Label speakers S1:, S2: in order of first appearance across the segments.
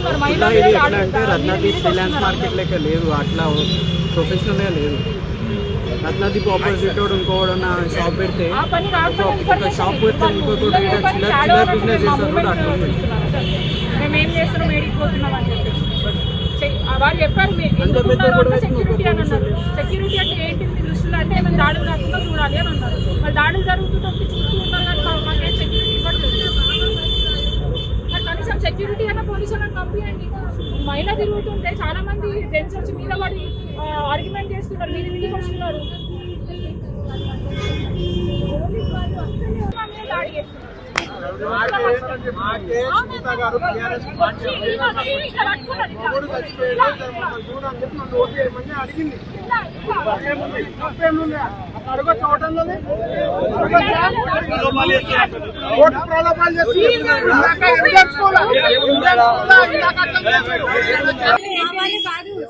S1: అంటే రత్నాదీప్ Reliance market లెక్క లేదు, అట్లా ప్రొఫెషనల్గా లేదు. రత్నాదీప్ ఆపోజిట్ ఇంకోడు షాప్ పెడితే ఒక షాప్ పెడితే ఇంకొకటి చిల్లర బిజినెస్ చేస్తారు. అట్లా
S2: మేమేం చేస్తున్నాం, ఏడికి పోతున్నాం అని చెప్పేసి వాళ్ళు చెప్పారు. సెక్యూరిటీ అని అన్నారు. సెక్యూరిటీ అంటే ఏంటి మీ దృష్టిలో అంటే ఏమైనా దాడులు కాకుండా చూడాలి అని అన్నారు. మరి దాడులు జరుగుతుంటే చూస్తూ ఉన్నారు కానీ మాకేం సెక్యూరిటీ ఇవ్వట్లేదు. కనీసం సెక్యూరిటీ అయినా పోలీసులను పంపించండి. మహిళ తిరుగుతుంటే చాలా మంది జెంట్స్ వచ్చి మీద పడి ఆర్గ్యుమెంట్ చేస్తున్నారు, మీద మీదకి వస్తున్నారు. దాడి చేస్తున్నారు.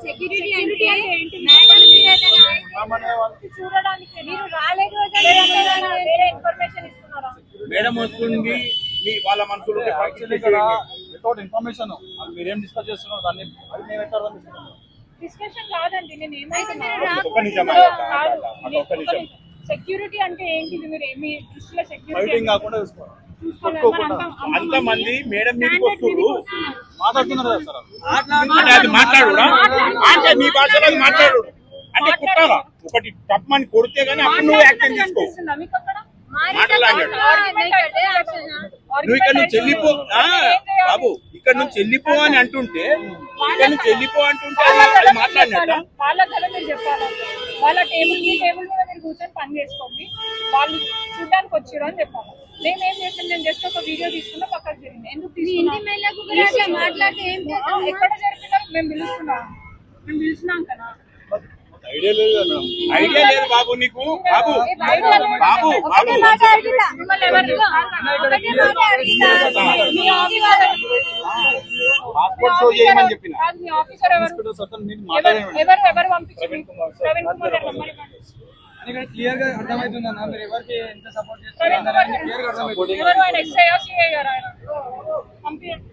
S2: సెక్యూరిటీ అంటే చూడడానికి మీరు రాలేదు ఇన్ఫర్మేషన్ ఇస్తున్నారా?
S3: మేడం వస్తుంది వాళ్ళ మనసులో ఇన్ఫర్మేషన్ మీరేం డిస్కస్ చేస్తున్నారు దాన్ని
S2: డిస్కషన్ కాదండి. నేను సెక్యూరిటీ అంటే ఏంటిది? మీరు మీ దృష్టిలో సెక్యూరిటీ
S3: కాకుండా అంతమంది మేడం మీదకి వస్తున్నారు, మాట్లాడుతున్నారు కదా సార్. అది మాట్లాడుడా అంటే మీ భాషలో మాట్లాడు అంటే కుట్టాలా? ఒకటి తప్పమని కొడితే గానీ అప్పుడు నువ్వు యాక్షన్ తీసుకో. నువ్వు ఇక్కడ నుంచి చెల్లిపో బాబు, ఇక్కడ నుంచి వెళ్ళిపో అని అంటుంటే ఇక్కడ నుంచి వెళ్ళిపో అంటుంటే మాట్లాడినట్ట.
S2: వాళ్ళ మీరు చెప్పాలి. వాళ్ళ టేబుల్ మీద మీరు కూర్చొని పని చేసుకోండి, వాళ్ళు చూడడానికి వచ్చారు అని చెప్పాలి. నేనేం చేసాను, నేను జస్ట్ ఒక వీడియో తీసుకున్నా పక్కకు జరిగింది. ఎందుకు ఎక్కడ జరిగినారు? మేము పిలుస్తున్నాం కదా.
S3: ఐడియా లేదు బాబు నీకు. బాబు బాబు బాబు పాస్పోర్ట్ షో చేయమని చెప్పిన
S2: ఎవరు పంపించారు? ప్రవీణ్ కుమార్ గారు
S4: క్లియర్ గా అర్థమవుతుంది అన్న, మీరు ఎవరికి ఎంత సపోర్ట్
S2: చేస్తారు? ఆయన ఎస్ఐ సిఐ గారు ఆయన పంపించండి.